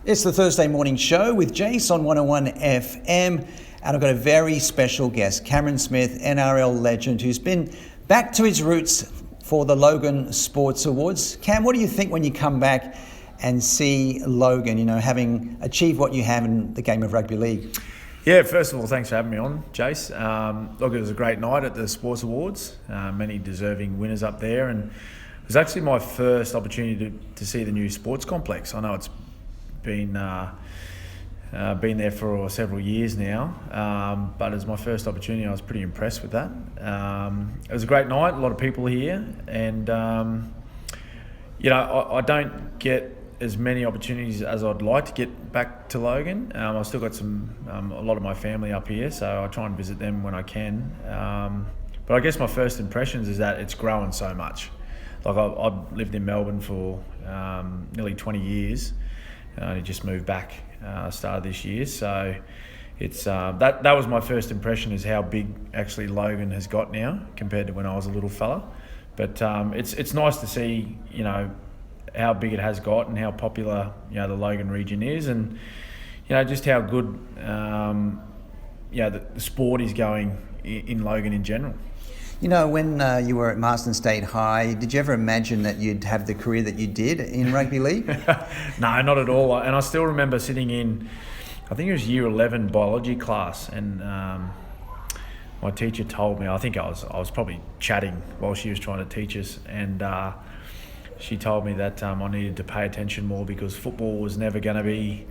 It's the Thursday morning show with Jace on 101 FM, and I've got a very special guest, Cameron Smith, NRL legend, who's been back to his roots for the Logan Sports Awards. Cam, what do you think when you come back and see Logan, having achieved what you have in the game of rugby league? Yeah, first of all, thanks for having me on, Jace. Look, it was a great night at the Sports Awards. Many deserving winners up there, and it was actually my first opportunity to see the new sports complex. I know it's been there for several years now, but it was my first opportunity. I was pretty impressed with that. It was a great night, a lot of people here, and I don't get as many opportunities as I'd like to get back to Logan. I've still got a lot of my family up here, so I try and visit them when I can. But I guess my first impressions is that it's grown so much. Like I've lived in Melbourne for nearly 20 years. I only just moved back start of this year, so it's that was my first impression, is how big actually Logan has got now compared to when I was a little fella. But it's nice to see how big it has got and how popular the Logan region is, and just how good the sport is going in Logan in general. When you were at Marsden State High, did you ever imagine that you'd have the career that you did in rugby league? No, not at all. And I still remember sitting in, I think it was year 11 biology class, and my teacher told me, I think I was probably chatting while she was trying to teach us, and she told me that I needed to pay attention more because football was never going to be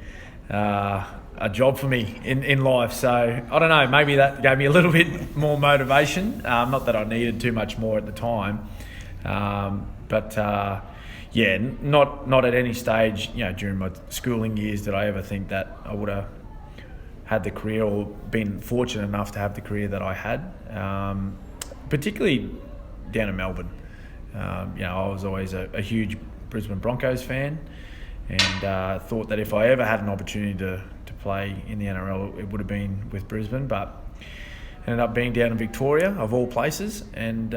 a job for me in life. So I don't know, maybe that gave me a little bit more motivation. Not that I needed too much more at the time, but not at any stage during my schooling years did I ever think that I would have had the career or been fortunate enough to have the career that I had, particularly down in Melbourne. I was always a huge Brisbane Broncos fan, and thought that if I ever had an opportunity to play in the NRL, it would have been with Brisbane, but ended up being down in Victoria, of all places, and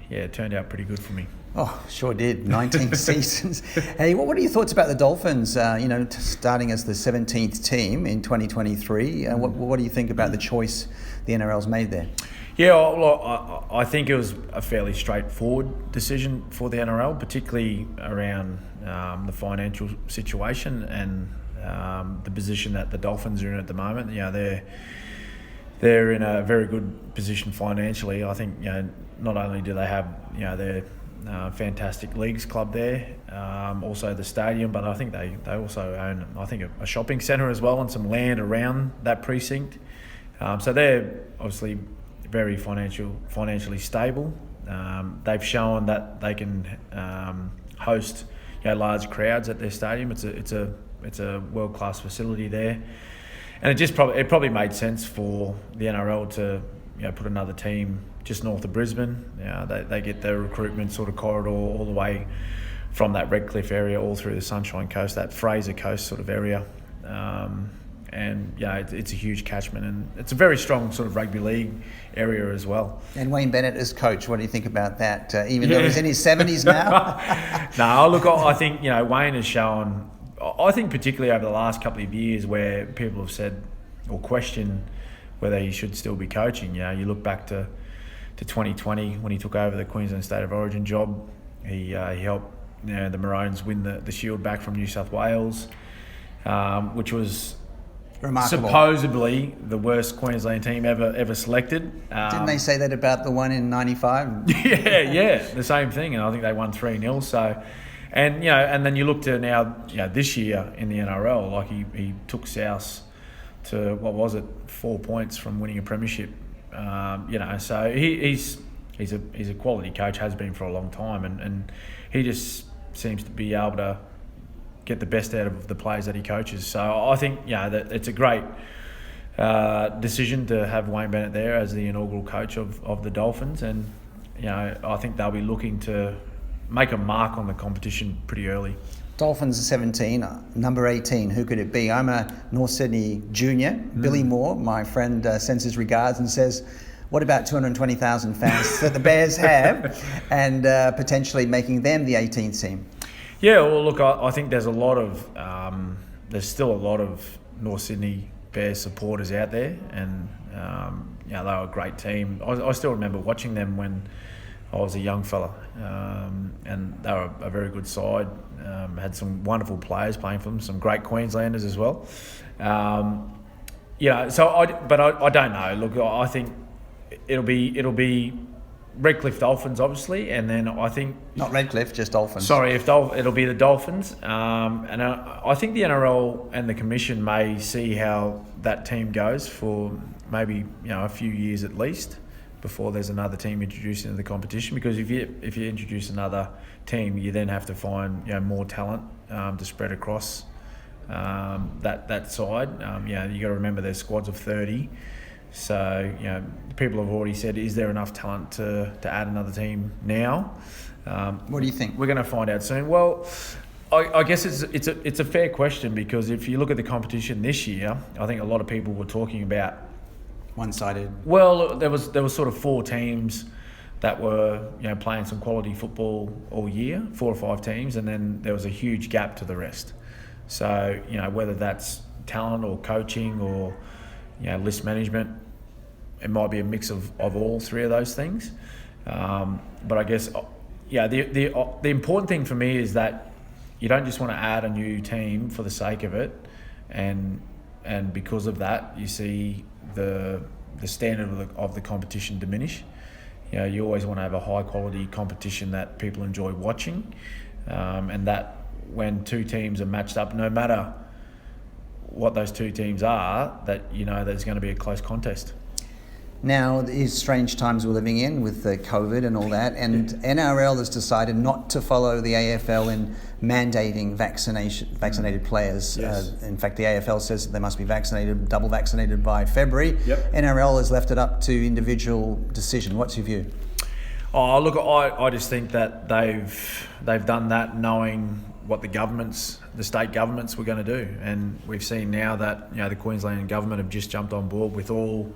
it turned out pretty good for me. Oh, sure did. 19 seasons. Hey, what are your thoughts about the Dolphins, starting as the 17th team in 2023? What do you think about the choice the NRL's made there? Yeah, well, I think it was a fairly straightforward decision for the NRL, particularly around the financial situation and the position that the Dolphins are in at the moment. They're in a very good position financially. I think not only do they have their fantastic leagues club there, also the stadium, but I think they also own a shopping centre as well and some land around that precinct. So they're obviously very financially stable. They've shown that they can host large crowds at their stadium. It's a world-class facility there, and it probably made sense for the NRL to put another team just north of Brisbane. They get their recruitment sort of corridor all the way from that Redcliffe area all through the Sunshine Coast, that Fraser Coast sort of area. And it's a huge catchment, and it's a very strong sort of rugby league area as well. And Wayne Bennett as coach, what do you think about that? Even though he's in his 70s now? No, look, I think Wayne has shown, I think particularly over the last couple of years, where people have said or questioned whether he should still be coaching. You look back to 2020 when he took over the Queensland State of Origin job. He helped the Maroons win the Shield back from New South Wales, which was remarkable. Supposedly the worst Queensland team ever selected. Didn't they say that about the one in 95? Yeah, the same thing, and I think they won 3-0. So, and then you look to now, this year in the NRL, like he took South to, what was it, 4 points from winning a premiership. So he's a quality coach, has been for a long time, and he just seems to be able to get the best out of the players that he coaches. So I think that it's a great decision to have Wayne Bennett there as the inaugural coach of the Dolphins, and I think they'll be looking to make a mark on the competition pretty early. Dolphins are 17, number 18, who could it be? I'm a North Sydney junior. Billy Moore, my friend, sends his regards and says, what about 220,000 fans that the Bears have, and potentially making them the 18th team? Yeah, well, look, I think there's a lot of there's still a lot of North Sydney Bears supporters out there, and they were a great team. I still remember watching them when I was a young fella, and they were a very good side. Had some wonderful players playing for them, some great Queenslanders as well. But I don't know. Look, I think it'll be Redcliffe Dolphins, obviously, and then I think... Not Redcliffe, just Dolphins. Sorry, it'll be the Dolphins. And I think the NRL and the Commission may see how that team goes for maybe a few years at least before there's another team introduced into the competition. Because if you introduce another team, you then have to find more talent to spread across that side. You got to remember there's squads of 30. So, people have already said, is there enough talent to add another team now? What do you think? We're going to find out soon. Well, I guess it's a fair question, because if you look at the competition this year, I think a lot of people were talking about one-sided. Well, there was sort of 4 teams that were playing some quality football all year, 4 or 5 teams, and then there was a huge gap to the rest. So whether that's talent or coaching or list management, it might be a mix of all 3 of those things. But I guess the important thing for me is that you don't just want to add a new team for the sake of it, and because of that you see the standard of the competition diminish. You always want to have a high quality competition that people enjoy watching, and that when 2 teams are matched up, no matter what those 2 teams are, that there's going to be a close contest. Now, these strange times we're living in with the COVID and all that, and NRL has decided not to follow the AFL in mandating vaccinated players. Yes. In fact, the AFL says that they must be double vaccinated by February. Yep. NRL has left it up to individual decision. What's your view? Oh, look, I just think that they've done that knowing what the state governments were going to do, and we've seen now that the Queensland government have just jumped on board with all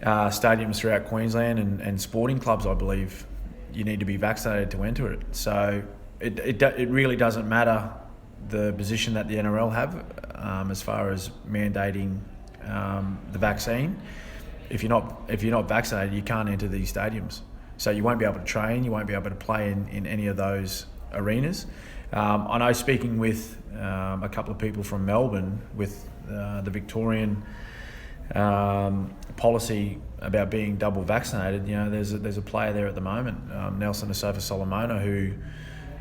stadiums throughout Queensland and sporting clubs. I believe you need to be vaccinated to enter it. So it really doesn't matter the position that the NRL have as far as mandating the vaccine. If you're not vaccinated, you can't enter these stadiums. So you won't be able to train, you won't be able to play in any of those arenas. I know, speaking with a couple of people from Melbourne with the Victorian policy about being double vaccinated, there's a player there at the moment, Nelson Asofa Solomona, who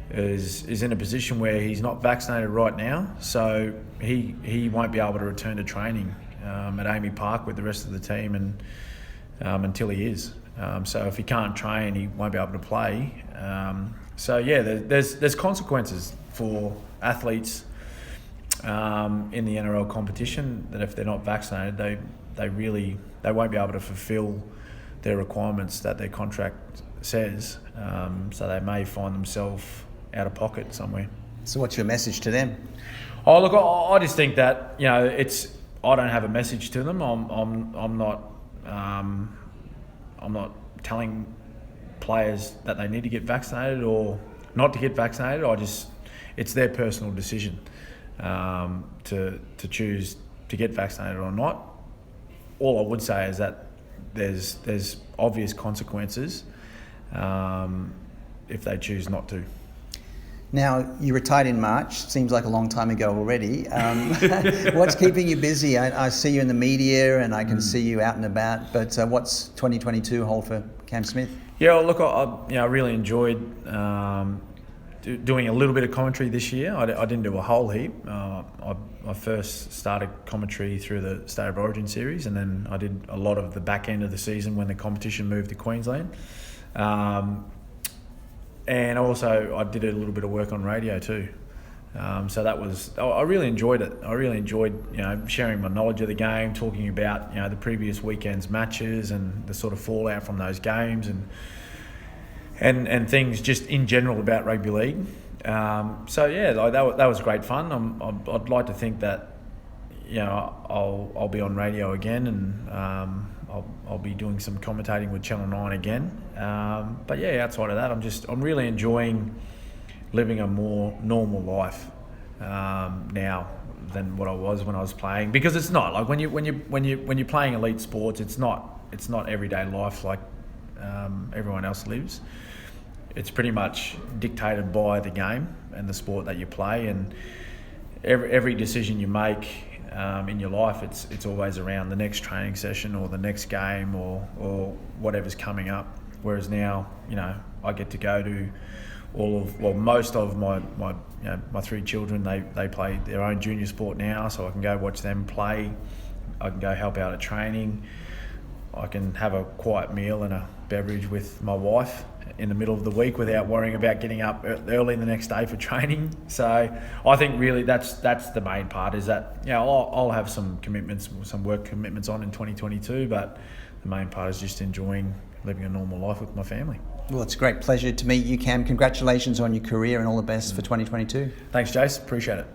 is in a position where he's not vaccinated right now, so he won't be able to return to training at Amy Park with the rest of the team and until he is. So if he can't train, he won't be able to play. There's consequences for athletes in the NRL competition, that if they're not vaccinated, they won't be able to fulfil their requirements that their contract says. So they may find themselves out of pocket somewhere. So what's your message to them? Oh, look, I just think that I don't have a message to them. I'm not telling players that they need to get vaccinated or not to get vaccinated. It's their personal decision to choose to get vaccinated or not. All I would say is that there's obvious consequences if they choose not to. Now, you retired in March. Seems like a long time ago already. What's keeping you busy? I see you in the media and I can see you out and about, but what's 2022 hold for Cam Smith? Yeah, well, look, I really enjoyed doing a little bit of commentary this year. I didn't do a whole heap. I first started commentary through the State of Origin series, and then I did a lot of the back end of the season when the competition moved to Queensland. And also I did a little bit of work on radio too. So I really enjoyed it. I really enjoyed, sharing my knowledge of the game, talking about, the previous weekend's matches and the sort of fallout from those games and things just in general about rugby league. That was great fun. I'd like to think that, I'll be on radio again, and I'll be doing some commentating with Channel 9 again. Outside of that, I'm really enjoying living a more normal life now. than what I was when I was playing, because it's not like when you're playing elite sports, it's not everyday life like everyone else lives. It's pretty much dictated by the game and the sport that you play, and every decision you make in your life, it's always around the next training session or the next game or whatever's coming up. Whereas now, I get to go to most of my 3 children. They play their own junior sport now, so I can go watch them play. I can go help out at training. I can have a quiet meal and a beverage with my wife in the middle of the week without worrying about getting up early the next day for training. So I think really that's the main part, is that I'll have some work commitments on in 2022, but the main part is just enjoying living a normal life with my family. Well, it's a great pleasure to meet you, Cam. Congratulations on your career and all the best for 2022. Thanks, Jace. Appreciate it.